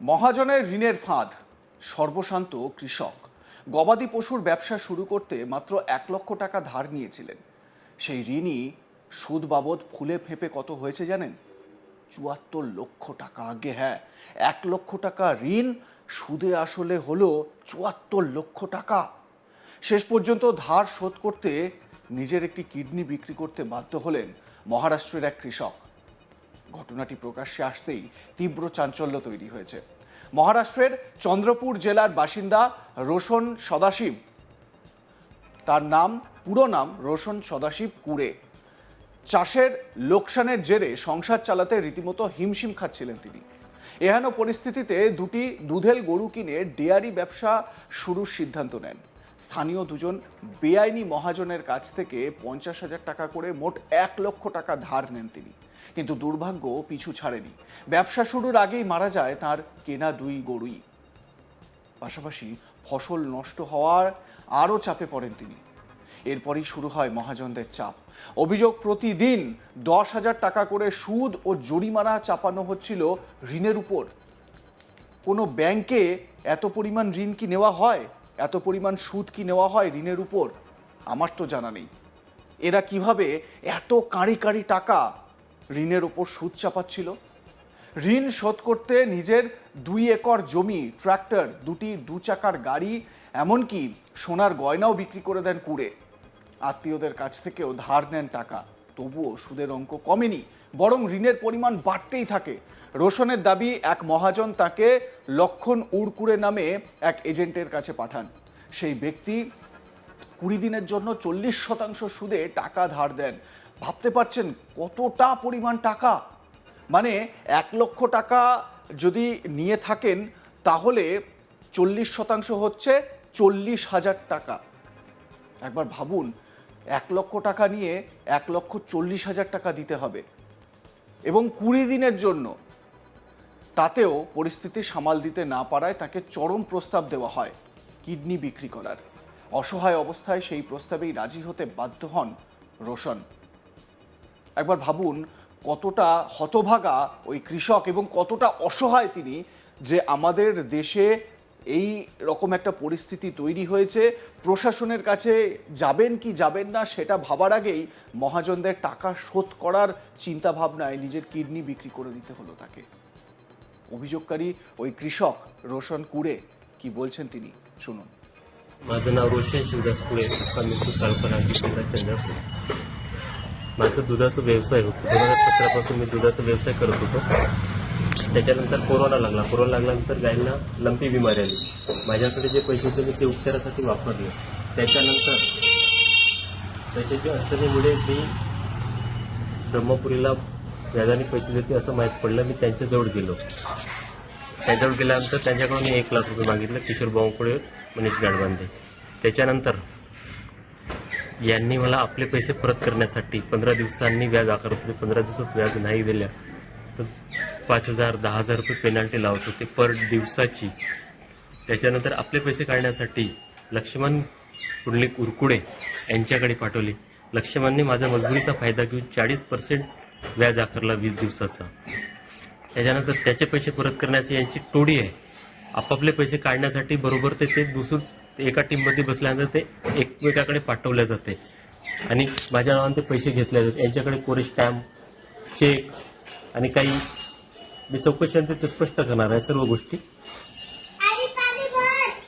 মহাজনের ঋণের ফাঁদ, সর্বশান্ত কৃষক গবাদি পশুর ব্যবসা শুরু করতে মাত্র 1 লক্ষ টাকা ধার নিয়েছিলেন। সেই ঋণই সুদ বাবদ ফুলে ফেঁপে কত হয়েছে জানেন? 74 লক্ষ টাকা। আগে হ্যাঁ, 1 লক্ষ টাকা ঋণ, সুদে আসলে হলো 74 লক্ষ টাকা। শেষ পর্যন্ত ধার শোধ করতে নিজের একটি কিডনি বিক্রি করতে বাধ্য হলেন মহারাষ্ট্রের এক কৃষক। ঘটনাটি প্রকাশ্যে আসতেই তীব্র চাঞ্চল্য তৈরি হয়েছে। মহারাষ্ট্রের চন্দ্রপুর জেলার বাসিন্দা রোশন সদাশিব, তার পুরো নাম রোশন সদাশিব কুড়ে। চাষের লোকসানের জেরে সংসার চালাতে রীতিমতো হিমশিম খাচ্ছিলেন তিনি। এহেন পরিস্থিতিতে দুটি দুধেল গরু কিনে ডেয়ারি ব্যবসা শুরুর সিদ্ধান্ত নেন। স্থানীয় দুজন বেআইনি মহাজনের কাছ থেকে 50,000 টাকা করে মোট 1 লক্ষ টাকা ধার নেন তিনি। কিন্তু দুর্ভাগ্য পিছু ছাড়েনি। ব্যবসা শুরুর আগেই মারা যায় তার কেনা 2 গরুই। পাশাপাশি ফসল নষ্ট হওয়ার আরও চাপে পড়েন তিনি। এরপরই শুরু হয় মহাজনদের চাপ। অভিযোগ, প্রতিদিন 10,000 টাকা করে সুদ ও জরিমানা চাপানো হচ্ছিল ঋণের উপর। কোনো ব্যাংকে এত পরিমাণ ঋণ কি নেওয়া হয়? এত পরিমাণ সুদ কি নেওয়া হয় ঋণের উপর? আমার তো জানা নেই। এরা কিভাবে এত কাঁড়ি কাঁড়ি টাকা ঋণের উপর সুদ চাপাচ্ছিল? ঋণ শোধ করতে নিজের 2 একর জমি, ট্রাক্টর, 2টি 2 চাকার গাড়ি, এমনকি সোনার গয়নাও বিক্রি করে দেন কুড়ে। আত্মীয়দের কাছ থেকেও ধার নেন টাকা। তবুও সুদের অঙ্ক কমেনি, বরং ঋণের পরিমাণ বাড়তেই থাকে। রোশনের দাবি, এক মহাজন তাকে লক্ষণ উড়কুড়ে নামে এক এজেন্টের কাছে পাঠান। সেই ব্যক্তি 20 দিনের জন্য 40% সুদে টাকা ধার দেন। ভাবতে পারছেন কতটা পরিমাণ টাকা? মানে 1 লক্ষ টাকা যদি নিয়ে থাকেন, তাহলে 40% হচ্ছে 40,000 টাকা। একবার ভাবুন, 1 লক্ষ টাকা নিয়ে 1,40,000 টাকা দিতে হবে, এবং 20 দিনের জন্য। তাতেও পরিস্থিতি সামাল দিতে না পারায় তাকে চরম প্রস্তাব দেওয়া হয় কিডনি বিক্রি করার। অসহায় অবস্থায় সেই প্রস্তাবেই রাজি হতে বাধ্য হন রোশন। একবার ভাবুন কতটা হতভাগা ওই কৃষক এবং কতটা অসহায় তিনি, যে আমাদের দেশে এই রকম একটা পরিস্থিতি তৈরি হয়েছে। প্রশাসনের কাছে যাবেন কি যাবেন না সেটা ভাবার আগেই মহাজনদের টাকা শোধ করার চিন্তা ভাবনায় নিজের কিডনি বিক্রি করে দিতে হলো তাকে। অভিযোগকারী ওই কৃষক রোশন কুড়ে কি বলছেন তিনি শুনুন। माझं नाव रोशन शिवदास कुळे, मुक्कामी तालुका रांगी, जिल्हा चंद्रपूर. माझं दुधाचा व्यवसाय होतो. 2017 पासून मी दुधाचा व्यवसाय करत होतो. त्याच्यानंतर कोरोना लागल्यानंतर गायींना लंपी बिमारी आली. माझ्याकडे जे पैसे होते मी ते उपचारासाठी वापरले. त्याच्यानंतर पैशाच्या अडचणीमुळे मी ब्रह्मपुरीला व्याजाने पैसे देते असं माहीत पडलं. मी त्यांच्याजवळ गेलो. त्यांच्याजवळ गेल्यानंतर त्यांच्याकडून 1 लाख रुपये मागितले. किशोर बावकुळे, मनीष गाडबांधे. त्याच्यानंतर यांनी मला आपले पैसे परत करण्यासाठी 15 दिवसांनी व्याज आकारत होते. 15 दिवसात व्याज नाही दिल्या तर 5,000 10,000 रुपये पेनल्टी लावत होते पर दिवसाची. त्याच्यानंतर आपले पैसे काढण्यासाठी लक्ष्मण पुंडलिक उरकुडे यांच्याकडे पाठवले. लक्ष्मणने माझा मजबुरीचा फायदा घेऊन 40% व्याज आकारला 20 दिवसाचा. त्याच्यानंतर त्याचे पैसे परत करण्याची यांची टोळी आहे. आपापले पैसे काढण्यासाठी बरोबर ते दुसरं एका टीममध्ये बसल्यानंतर ते एकमेकाकडे पाठवले जाते आणि माझ्या नावाने ते पैसे घेतले जातात. यांच्याकडे कोरे स्टॅम्प, चेक आणि काही मी चौकशीनंतर ते स्पष्ट करणार आहे सर्व गोष्टी.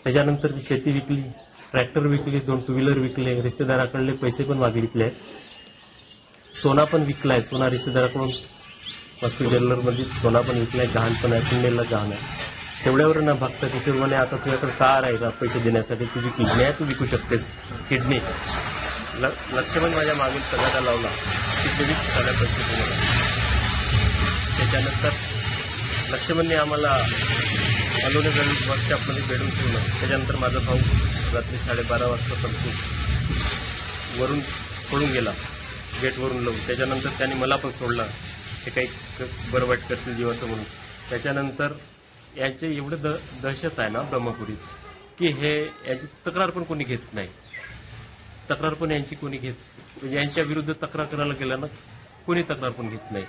त्याच्यानंतर मी शेती विकली, ट्रॅक्टर विकली, 2 टू व्हीलर विकले, रिश्तेदाराकडले पैसे पण मागितले, सोना पण विकलाय. सोना रिश्तेदाराकडून मस्की ज्वेलरमध्ये सोना पण विकलाय. गहाण पण आहे, किंडेला गहाण आहे. तेवढ्यावर न भागता किशोर म्हणे आता तुझ्याकडे कार आहे का पैसे देण्यासाठी, तुझी किडनी आहे, तू विकू शकतेस किडनी. लक्ष्मण माझ्या मागून सगळ्याला लावला की तुम्ही सगळ्या पैसे दिले. त्याच्यानंतर लक्ष्मणने आम्हाला अलोने वर्कशॉपमध्ये भेटून ठेवलं. त्याच्यानंतर माझा भाऊ रात्री 12:30 वाजता संपून वरून सोडून गेला, गेटवरून लावून. त्याच्यानंतर त्याने मला पण सोडला, हे काही बरं वाईट करतील जीवाचं म्हणून. त्याच्यानंतर यांचे एवढं दहशत आहे ना ब्रह्मपुरीत, की हे याची तक्रार पण कोणी घेत नाही. तक्रार पण यांची कोणी म्हणजे यांच्या विरुद्ध तक्रार करायला गेलं ना, कोणी तक्रार पण घेत नाही.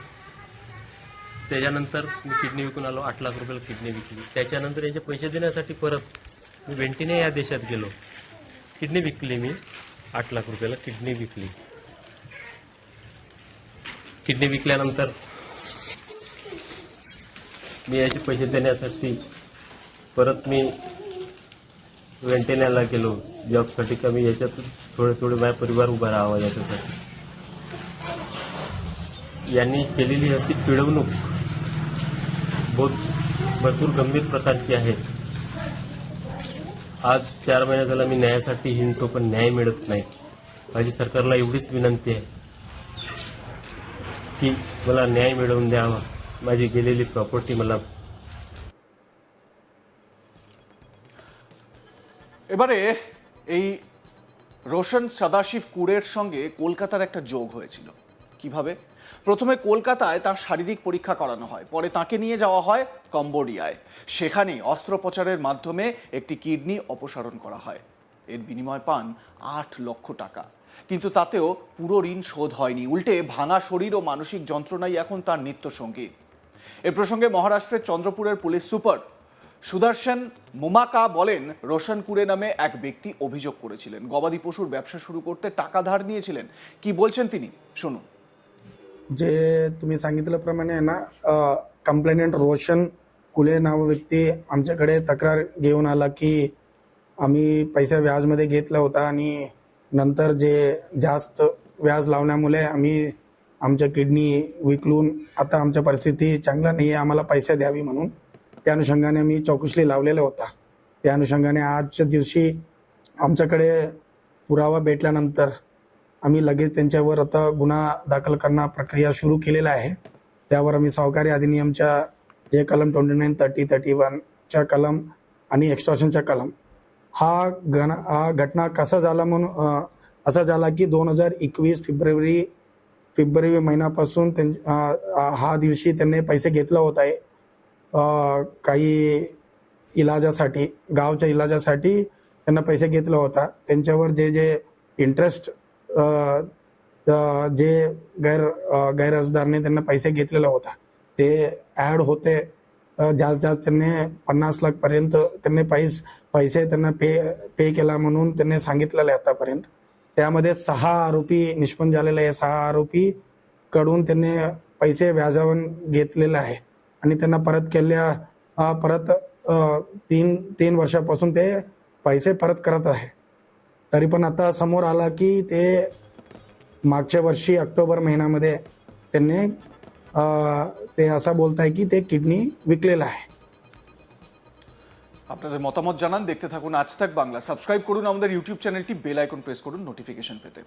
त्याच्यानंतर मी किडनी विकून आलो, 8 लाख रुपयाला किडनी विकली. त्याच्यानंतर याचे पैसे देण्यासाठी परत मी वेंटीने या देशात गेलो. किडनी विकली मी, 8 लाख रुपयाला किडनी विकली. किडनी विकल्यानंतर मी याचे पैसे देण्यासाठी परत मी वेंटेण्याला गेलो जॉबसाठी, का मी याच्यातून थोडे माझा परिवार उभा राहावा याच्यासाठी. यांनी केलेली अशी पिळवणूक भरपूर गंभीर प्रकारची आहे. आज 4 महिने झाला मी न्यायासाठी हिंडतो, पण न्याय मिळत नाही. माझी सरकारला एवढीच विनंती आहे की मला न्याय मिळवून द्यावा, माझी गेलेली प्रॉपर्टी मला. এবারে এই রোশন সদাশিব কুরের সঙ্গে কলকাতার একটা যোগ হয়েছিল। কিভাবে? প্রথমে কলকাতায় তার শারীরিক পরীক্ষা করানো হয়, পরে তাকে নিয়ে যাওয়া হয় কম্বোডিয়ায়। সেখানে অস্ত্রোপচারের মাধ্যমে একটি কিডনি অপসারণ করা হয়। এর বিনিময় পান 8 লক্ষ টাকা। কিন্তু তাতেও পুরো ঋণ শোধ হয়নি, উল্টে ভাঙা শরীর ও মানসিক যন্ত্রণাই এখন তার নিত্যসঙ্গী। এ প্রসঙ্গে মহারাষ্ট্রের চন্দ্রপুরের পুলিশ সুপার সুদর্শন মুমাকা বলেন, রোশন কুরে নামে এক ব্যক্তি অভিযোগ করেছিলেন গবাদি পশুর ব্যবসা শুরু করতে টাকা ধার নিয়েছিলেন। কি বলছেন তিনি, শুনুন। जे तुम्ही सांगितल्याप्रमाणे आहे ना, कंप्लेनेंट रोशन कुले नाव व्यक्ती आमच्याकडे तक्रार घेऊन आला की आम्ही पैसा व्याजमध्ये घेतला होता आणि नंतर जे जास्त व्याज लावण्यामुळे आम्ही आमच्या किडनी विकलून आता आमच्या परिस्थिती चांगला नाही आहे, आम्हाला पैसे द्यावी म्हणून त्या अनुषंगाने आम्ही चौकशी लावलेला होता. त्या अनुषंगाने आजच्या दिवशी आमच्याकडे पुरावा भेटल्यानंतर आम्ही लगेच त्यांच्यावर आता गुन्हा दाखल करणं प्रक्रिया सुरू केलेला आहे. त्यावर आम्ही सहकारी अधिनियमच्या जे कलम 29, 30, 31च्या कलम आणि एक्स्टॉर्शनच्या कलम हा घटना कसा झाला म्हणून असा झाला की 2021 फेब्रुवारी महिन्यापासून हा दिवशी त्यांनी पैसे घेतला होता आहे काही इलाजासाठी, गावच्या इलाजासाठी त्यांना पैसे घेतला होता. त्यांच्यावर जे इंटरेस्ट जे गैर अर्जदाराने त्यांना पैसे घेतलेला होता ते ॲड होते. जास्त त्यांनी 50 लाख पर्यंत त्यांनी पैसे त्यांना पे केला म्हणून त्यांनी सांगितलेलं आहे आतापर्यंत. त्यामध्ये 6 आरोपी निष्पन्न झालेले आहे. 6 आरोपी कडून त्यांनी पैसे व्याजावर घेतलेले आहे आणि त्यांना परत 3 वर्षापासून ते पैसे परत करत आहे. तरी पण आता समोर आला की ते मागच्या वर्षी ऑक्टोबर महिन्यामध्ये त्यांनी ते असं बोलत आहे की ते किडनी विकलेलं आहे. আপনাদের মতামত জানান, দেখতে থাকুন আজ তাক বাংলা। সাবস্ক্রাইব করুন আমাদের ইউটিউব চ্যানেলটি, বেল আইকন প্রেস করুন নোটিফিকেশন পেতে।